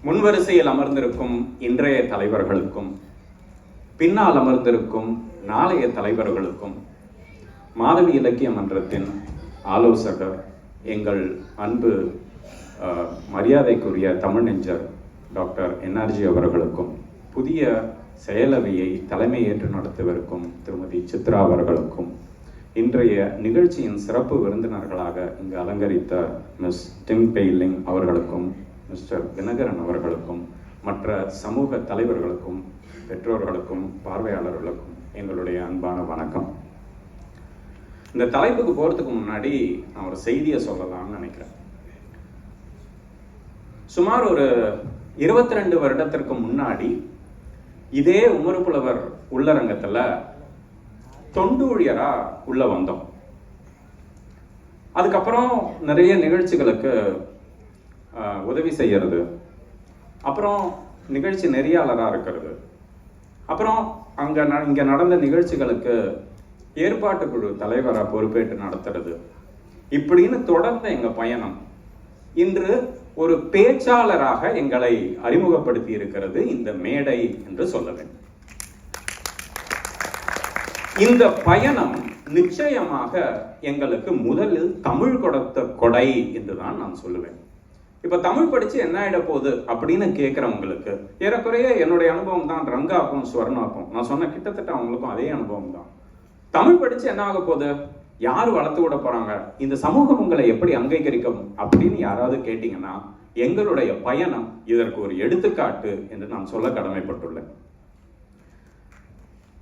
முன்வரிசையில் அமர்ந்திருக்கும் இன்றைய தலைவர்களுக்கும், பின்னால் அமர்ந்திருக்கும் நாளைய தலைவர்களுக்கும், மாதவி இலக்கிய மன்றத்தின் ஆலோசகர், எங்கள் அன்பு மரியாதைக்குரிய தமிழ் நெஞ்சர் டாக்டர் NRG அவர்களுக்கும், புதிய செயலவையை தலைமையேற்று நடத்தவிருக்கும் திருமதி சித்ரா அவர்களுக்கும், இன்றைய நிகழ்ச்சியின் சிறப்பு விருந்தினர்களாக இங்கு அலங்கரித்த மிஸ் டிம் பெய்லிங் அவர்களுக்கும், மிஸ்டர் தினகரன் அவர்களுக்கும், மற்ற சமூக தலைவர்களுக்கும், பெற்றோர்களுக்கும், பார்வையாளர்களுக்கும் எங்களுடைய அன்பான வணக்கம். இந்த தலைப்புக்கு போறதுக்கு முன்னாடி நான் ஒரு செய்தியை சொல்லலாம்னு நினைக்கிறேன். சுமார் ஒரு 22 வருடத்திற்கு முன்னாடி இதே உமறுப்புலவர் உள்ளரங்கத்துல தொண்டூழியரா உள்ள வந்தோம். அதுக்கப்புறம் நிறைய நிகழ்ச்சிகளுக்கு உதவி செய்யறது, அப்புறம் நிகழ்ச்சி நெறியாளராக இருக்கிறது, அப்புறம் இங்க நடந்த நிகழ்ச்சிகளுக்கு ஏற்பாட்டு குழு தலைவராக பொறுப்பேற்று நடத்துறது, இப்படின்னு தொடர்ந்த எங்க பயணம் இன்று ஒரு பேச்சாளராக எங்களை அறிமுகப்படுத்தி இருக்கிறது இந்த மேடை என்று சொல்ல வேண்டும். இந்த பயணம் நிச்சயமாக எங்களுக்கு முதலில் தமிழ் கொடுத்த கொடை என்றுதான் நான் சொல்லுவேன். இப்ப தமிழ் படிச்சு என்ன ஆயிட போகுது அப்படின்னு கேட்கிறவங்களுக்கு ஏறக்குறைய என்னுடைய அனுபவம் தான் ரங்காக்கும் ஸ்வர்ணாக்கும். நான் சொன்ன கிட்டத்தட்ட அவங்களுக்கும் அதே அனுபவம் தான். தமிழ் படிச்சு என்ன ஆக போகுது, யாரு வளர்த்து விட போறாங்க, இந்த சமூகம் உங்களை எப்படி அங்கீகரிக்கும் அப்படின்னு யாராவது கேட்டீங்கன்னா எங்களுடைய பயணம் இதற்கு ஒரு எடுத்துக்காட்டு என்று நான் சொல்ல கடமைப்பட்டுள்ளேன்.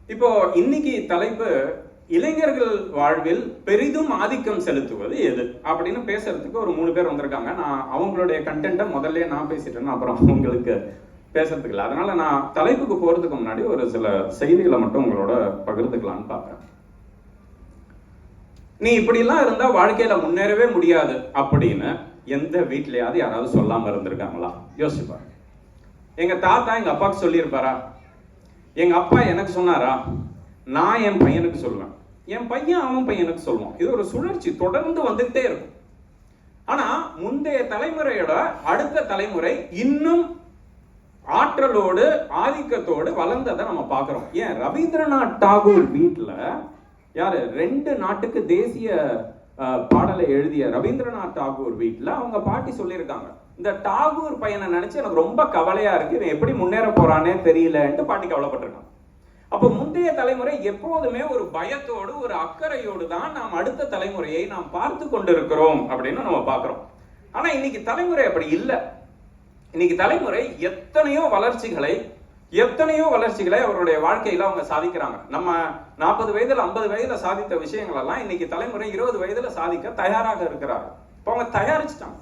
இப்போ இன்னைக்கு தலைப்பு இளைஞர்கள் வாழ்வில் பெரிதும் ஆதிக்கம் செலுத்துவது எது அப்படின்னு பேசுறதுக்கு ஒரு 3 பேர் வந்திருக்காங்க. நான் அவங்களுடைய கண்டென்ட்டை முதல்ல நான் பேசிட்டேன்னா அப்புறம் அவங்களுக்கு பேசுறதுக்கு இல்லை. அதனால நான் தலைப்புக்கு போறதுக்கு முன்னாடி ஒரு சில செய்திகளை மட்டும் உங்களோட பகிர்ந்துக்கலான்னு பார்க்குறேன். நீ இப்படிலாம் இருந்தா வாழ்க்கையில முன்னேறவே முடியாது அப்படின்னு எந்த வீட்லயாவது யாராவது சொல்லாம இருந்திருக்காங்களா? யோசிப்பாரு. எங்க தாத்தா எங்க அப்பாவுக்கு சொல்லியிருப்பாரா? எங்க அப்பா எனக்கு சொன்னாரா? நான் என் பையனுக்கு சொல்லுவேன், என் பையன் அவன் பையனுக்கு சொல்லுவான். இது ஒரு சுழற்சி தொடர்ந்து வந்துகிட்டே இருக்கும். ஆனா முந்தைய தலைமுறையோட அடுத்த தலைமுறை இன்னும் ஆற்றலோடு ஆதிக்கத்தோடு வளர்ந்ததை நம்ம பார்க்கிறோம். ஏன் ரவீந்திரநாத் டாகூர் வீட்டுல யாரு 2 நாட்டுக்கு தேசிய பாடலை எழுதிய ரவீந்திரநாத் டாகூர் வீட்டுல அவங்க பாட்டி சொல்லியிருக்காங்க, இந்த டாகூர் பையனை நினைச்சு எனக்கு ரொம்ப கவலையா இருக்கு, இவன் எப்படி முன்னேற போறானே தெரியலன்ட்டு பாட்டி கவலைப்பட்டிருக்காங்க. அப்ப முந்தைய தலைமுறை எப்போதுமே ஒரு பயத்தோடு ஒரு அக்கறையோடு தான் நாம் அடுத்த தலைமுறையை நாம் பார்த்து கொண்டிருக்கிறோம் அப்படின்னு நம்ம பார்க்கிறோம். ஆனா இன்னைக்கு தலைமுறை அப்படி இல்லை. இன்னைக்கு தலைமுறை எத்தனையோ வளர்ச்சிகளை அவருடைய வாழ்க்கையில அவங்க சாதிக்கிறாங்க. நம்ம 40 வயதுல 50 வயதுல சாதித்த விஷயங்கள் எல்லாம் இன்னைக்கு தலைமுறை 20 வயதுல சாதிக்க தயாராக இருக்கிறாங்க. இப்போ அவங்க தயாரிச்சுட்டாங்க.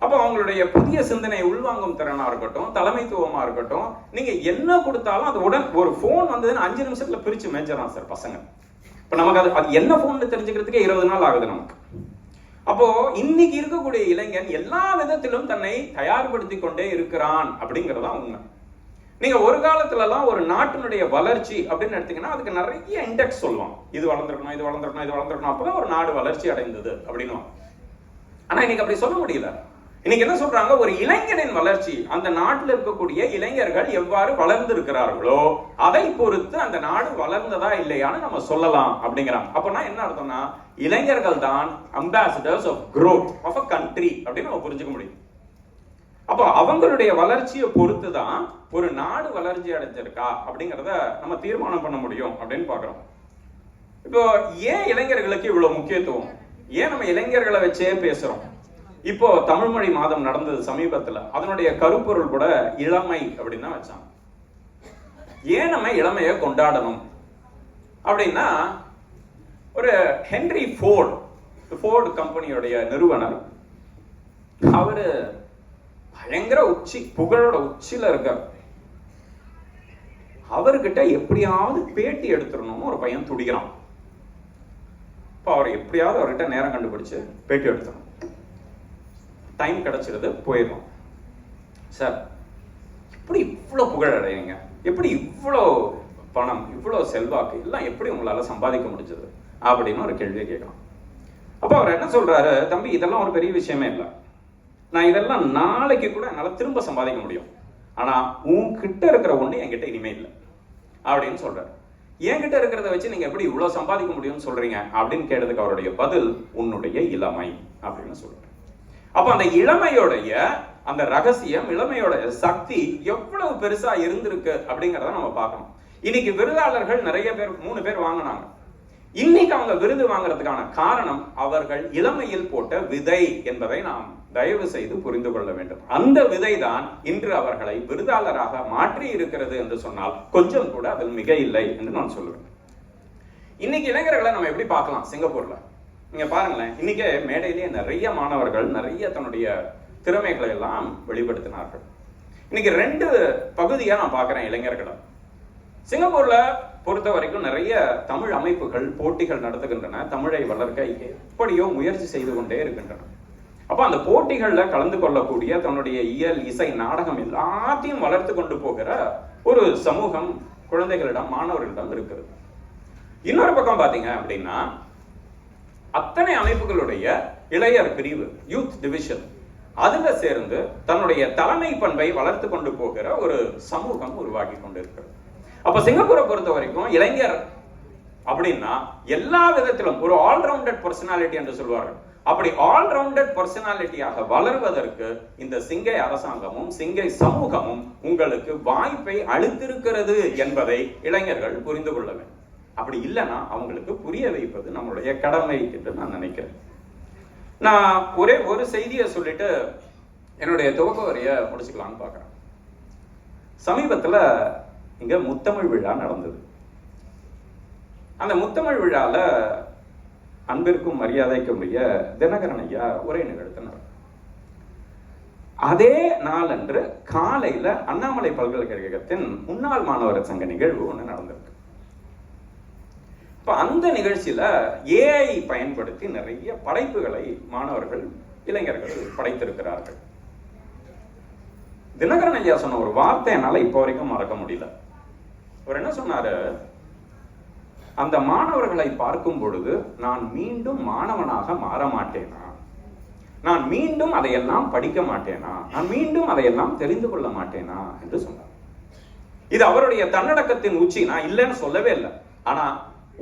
அப்போ அவங்களுடைய புதிய சிந்தனை உள்வாங்கும் திறனா இருக்கட்டும், தலைமைத்துவமா இருக்கட்டும், நீங்க என்ன கொடுத்தாலும் அது ஒரு போன் வந்ததுன்னு 5 நிமிஷத்துல பிரிச்சு மேய்ச்சிடறான் சார் பசங்க. இப்ப நமக்கு அது என்ன போன் தெரிஞ்சுக்கிறதுக்கே 20 நாள் ஆகுது நமக்கு. அப்போ இன்னைக்கு இருக்கக்கூடிய இளைஞன் எல்லா விதத்திலும் தன்னை தயார்படுத்தி கொண்டே இருக்கிறான் அப்படிங்கறதா உண்மை. நீங்க ஒரு காலத்துல எல்லாம் ஒரு நாட்டினுடைய வளர்ச்சி அப்படின்னு எடுத்தீங்கன்னா அதுக்கு நிறைய இண்டெக்ஸ் சொல்லுவாங்க. இது வளர்ந்துருக்கணும், அப்பதான் ஒரு நாடு வளர்ச்சி அடைந்தது அப்படின்னு. ஆனா இன்னைக்கு அப்படி சொல்ல முடியல. இன்னைக்கு என்ன சொல்றாங்க, ஒரு இளைஞனின் வளர்ச்சி அந்த நாட்டில் இருக்கக்கூடிய இளைஞர்கள் எவ்வாறு வளர்ந்து இருக்கிறார்களோ அதை பொறுத்து அந்த நாடு வளர்ந்ததா இல்லையான்னு நம்ம சொல்லலாம் அப்படிங்கிறாங்க. அப்பனா என்ன அர்த்தம்னா, இளைஞர்கள் தான் ambassadors of growth of a country அப்படின்னு நம்ம புரிஞ்சுக்க முடியும். அப்போ அவங்களுடைய வளர்ச்சியை பொறுத்து தான் ஒரு நாடு வளர்ச்சி அடைஞ்சிருக்கா அப்படிங்கிறத நம்ம தீர்மானம் பண்ண முடியும் அப்படின்னு பாக்குறோம். இப்போ ஏன் இளைஞர்களுக்கு இவ்வளவு முக்கியத்துவம், ஏன் நம்ம இளைஞர்களை வச்சே பேசுறோம்? இப்போ தமிழ் மொழி மாதம் நடந்தது சமீபத்துல, அதனுடைய கருப்பொருள் கூட இளமை அப்படின்னு தான் வச்சாங்க. ஏன் நம்ம இளமையை கொண்டாடணும் அப்படின்னா, ஒரு ஹென்ரி ஃபோர்டு கம்பெனியோடைய நிறுவனர், அவரு பயங்கர புகழோட உச்சியில இருக்கார். அவர்கிட்ட எப்படியாவது பேட்டி எடுத்துடணும்னு ஒரு பையன் துடிக்கிறான். இப்போ அவர் எப்படியாவது அவர்கிட்ட நேரம் கண்டுபிடிச்சு பேட்டி எடுத்துடணும். டைம் கிடைச்சிருது, போயிடும். சார், எப்படி இவ்வளவு புகழ் அடைவீங்க, எப்படி இவ்வளோ பணம், இவ்வளோ செல்வாக்கு எல்லாம் எப்படி உங்களால சம்பாதிக்க முடிஞ்சது அப்படின்னு ஒரு கேள்வியை கேட்கலாம். அப்போ அவர் என்ன சொல்றாரு, தம்பி இதெல்லாம் ஒரு பெரிய விஷயமே இல்லை, நான் இதெல்லாம் நாளைக்கு கூட என்னால் திரும்ப சம்பாதிக்க முடியும், ஆனா உன்கிட்ட இருக்கிற ஒண்ணு என்கிட்ட இனிமே இல்லை அப்படின்னு சொல்றாரு. என்கிட்ட இருக்கிறத வச்சு நீங்க எப்படி இவ்வளவு சம்பாதிக்க முடியும்னு சொல்றீங்க அப்படின்னு கேட்டதுக்கு அவருடைய பதில் உன்னுடைய இளமை அப்படின்னு சொல்றாரு. அப்ப அந்த இளமையோடைய அந்த ரகசியம், இளமையோட சக்தி எவ்வளவு பெருசா இருந்திருக்கு அப்படிங்கிறத நம்ம பார்க்கணும். இன்னைக்கு விருதாளர்கள் நிறைய பேர் 3 பேர் வாங்கினாங்க. இன்னைக்கு அவங்க விருது வாங்குறதுக்கான காரணம் அவர்கள் இளமையில் போட்ட விதை என்பதை நாம் தயவு செய்து புரிந்து கொள்ள வேண்டும். அந்த விதை தான் இன்று அவர்களை விருதாளராக மாற்றி இருக்கிறது என்று சொன்னால் கொஞ்சம் கூட அதில் மிக இல்லை என்று நான் சொல்லுவேன். இன்னைக்கு இளைஞர்களை நம்ம எப்படி பார்க்கலாம்? சிங்கப்பூர்ல நீங்க பாருங்களேன், இன்னைக்கு மேடையிலேயே நிறைய மாணவர்கள் நிறைய தன்னுடைய திறமைகளை எல்லாம் வெளிப்படுத்தினார்கள். இன்னைக்கு 2 பகுதியா நான் பார்க்கிறேன் இளைஞர்களை. சிங்கப்பூர்ல பொறுத்த வரைக்கும் நிறைய தமிழ் அமைப்புகள் போட்டிகள் நடத்துகின்றன. தமிழை வளர்க்க எப்படியோ முயற்சி செய்து கொண்டே இருக்கின்றன. அப்ப அந்த போட்டிகள்ல கலந்து கொள்ளக்கூடிய தன்னுடைய இயல், இசை, நாடகம் எல்லாத்தையும் வளர்த்து கொண்டு போகிற ஒரு சமூகம் குழந்தைகளிடம், மாணவர்களிடம் இருக்கிறது. இன்னொரு பக்கம் பாத்தீங்க அப்படின்னா அத்தனை அமைப்புகளுடைய இளையர் பிரிவு, யூத் டிவிஷன், அதுல சேர்ந்து தன்னுடைய தலைமை பண்பை வளர்த்து கொண்டு போகிற ஒரு சமூகம் உருவாக்கி கொண்டிருக்கிறது. அப்ப சிங்கப்பூரை பொறுத்த வரைக்கும் இளைஞர் அப்படின்னா எல்லா விதத்திலும் ஒரு ஆல்ரவுண்டட் பர்சனாலிட்டி என்று சொல்வார்கள். அப்படி ஆல்ரவுண்டட் பர்சனாலிட்டியாக வளர்வதற்கு இந்த சிங்கை அரசாங்கமும் சிங்கை சமூகமும் உங்களுக்கு வாய்ப்பை அளித்திருக்கிறது என்பதை இளைஞர்கள் புரிந்து கொள்ள வேண்டும். அப்படி இல்லைன்னா அவங்களுக்கு புரிய வைப்பது நம்மளுடைய கடமை என்று நான் நினைக்கிறேன். நான் ஒரே ஒரு செய்தியை சொல்லிட்டு என்னுடைய துவக்க வரிய முடிச்சுக்கலாம்னு பார்க்குறேன். சமீபத்தில் இங்க முத்தமிழ் விழா நடந்தது. அந்த முத்தமிழ் விழால அன்பிற்கும் மரியாதைக்கும் உரிய தினகரன் ஐயா உரை நிகழ்த்தினார். அதே நாளன்று காலையில அண்ணாமலை பல்கலைக்கழகத்தின் முன்னாள் மாணவர் சங்க நிகழ்வு ஒன்று நடந்திருக்கு. இப்ப அந்த நிகழ்ச்சியில ஏஐ பயன்படுத்தி நிறைய படைப்புகளை மாணவர்கள், இளைஞர்கள் படைத்திருக்கிறார்கள். தினகரன் ஐயா சொன்ன ஒரு வார்த்தை என்னால இப்ப வரைக்கும் மறக்க முடியல. அவர் என்ன சொன்னாரு? அந்த மாணவர்களை பார்க்கும் பொழுது நான் மீண்டும் மாணவனாக மாற மாட்டேனா, நான் மீண்டும் அதையெல்லாம் படிக்க மாட்டேனா, நான் மீண்டும் அதையெல்லாம் தெரிந்து கொள்ள மாட்டேனா என்று சொன்னார். இது அவருடைய தன்னடக்கத்தின் உச்சி. நான் இல்லைன்னு சொல்லவே இல்லை. ஆனா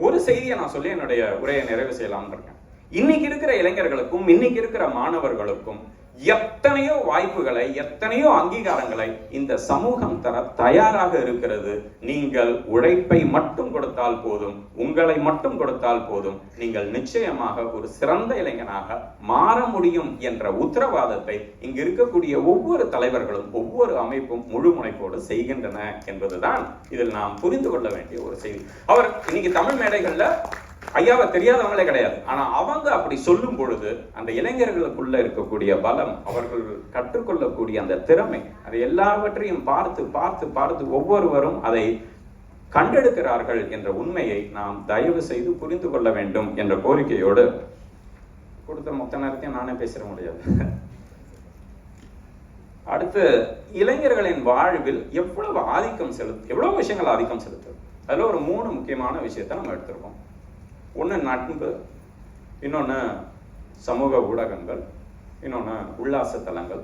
ஒரு செய்தியை நான் சொல்லி என்னுடைய உரையை நிறைவு செய்யலாம்னு இருக்கேன். இன்னைக்கு இருக்கிற இளைஞர்களுக்கும் இன்னைக்கு இருக்கிற மாணவர்களுக்கும் எத்தனையோ வாய்ப்புகளை, எத்தனையோ அங்கீகாரங்களை இந்த சமூகம் தர தயாராக இருக்கிறது. நீங்கள் உழைப்பை மட்டும் கொடுத்தால் போதும், உங்களை மட்டும் கொடுத்தால் போதும், நீங்கள் நிச்சயமாக ஒரு சிறந்த இளைஞனாக மாற முடியும் என்ற உத்தரவாதத்தை இங்கு இருக்கக்கூடிய ஒவ்வொரு தலைவர்களும், ஒவ்வொரு அமைப்பும் முழு முனைப்போடு செய்கின்றன என்பதுதான் இதில் நாம் புரிந்து கொள்ள வேண்டிய ஒரு செய்தி. அவர் இன்னைக்கு தமிழ் மேடைகள்ல ஐயாவை தெரியாதவங்களே கிடையாது. ஆனா அவங்க அப்படி சொல்லும் பொழுது அந்த இளைஞர்களுக்குள்ள இருக்கக்கூடிய பலம், அவர்கள் கற்றுக்கொள்ளக்கூடிய அந்த திறமை, அதை எல்லாவற்றையும் பார்த்து பார்த்து பார்த்து ஒவ்வொருவரும் அதை கண்டெடுக்கிறார்கள் என்ற உண்மையை நாம் தயவு செய்து புரிந்து கொள்ள வேண்டும் என்ற கோரிக்கையோடு, கொடுத்த மொத்த நேரத்தையும் நானே பேசிட முடியாது. அடுத்து, இளைஞர்களின் வாழ்வில் எவ்வளவு ஆதிக்கம் எவ்வளவு விஷயங்கள் ஆதிக்கம் செலுத்துது. அதுல ஒரு 3 முக்கியமான விஷயத்தை நம்ம எடுத்திருக்கோம். ஒன்று நட்பு, இன்னொன்று சமூக ஊடகங்கள், இன்னொன்று உல்லாச தலங்கள்.